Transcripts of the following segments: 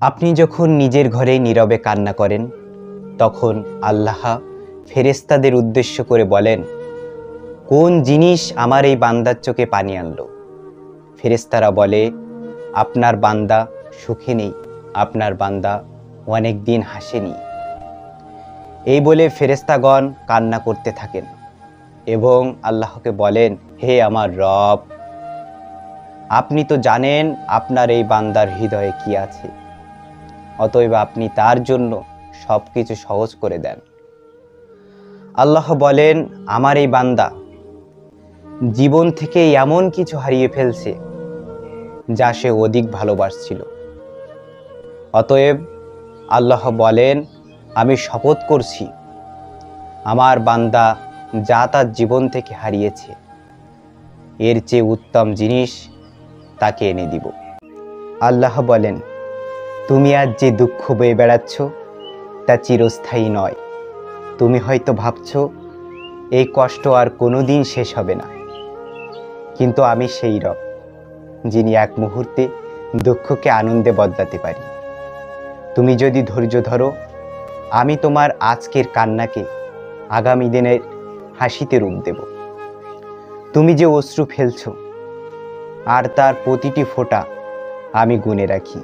আপনি যখন নিজের ঘরে নীরবে কান্না করেন, তখন আল্লাহ ফেরেশতাদের উদ্দেশ্য করে বলেন, কোন জিনিস আমার এই বান্দার চোখে পানি আনলো? ফেরেশতারা বলে, আপনার বান্দা সুখে নেই, আপনার বান্দা অনেক দিন হাসেনি। এই বলে ফেরেশতাগণ কান্না করতে থাকেন এবং আল্লাহকে বলেন, হে আমার রব, আপনি তো জানেন আপনার এই বান্দার হৃদয়ে কি আছে, অতএব আপনি তার জন্য সব কিছু সহজ করে দেন। আল্লাহ বলেন, আমার এই বান্দা জীবন থেকে এমন কিছু হারিয়ে ফেলছে যা সে অধিক ভালোবাসছিল। অতএব আল্লাহ বলেন, আমি শপথ করছি, আমার বান্দা যা তার জীবন থেকে হারিয়েছে এর চেয়ে উত্তম জিনিস তাকে এনে দিব। আল্লাহ বলেন, তুমি আজ যে দুঃখ বয়ে বেড়াচ্ছ তা চিরস্থায়ী নয়। তুমি হয়তো ভাবছ এই কষ্ট আর কোনো দিন শেষ হবে না, কিন্তু আমি সেই রব যিনি এক মুহূর্তে দুঃখকে আনন্দে বদলাতে পারি। তুমি যদি ধৈর্য ধরো, আমি তোমার আজকের কান্নাকে আগামী দিনের হাসিতে রূপ দেব। তুমি যে অশ্রু ফেলছ আর তার প্রতিটি ফোঁটা আমি গুণে রাখি।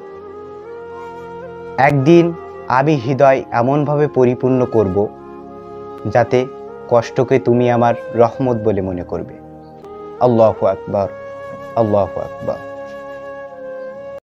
একদিন আমি হৃদয় এমনভাবে পরিপূর্ণ করব যাতে কষ্টকে তুমি আমার রহমত বলে মনে করবে। আল্লাহু আকবার, আল্লাহু আকবার।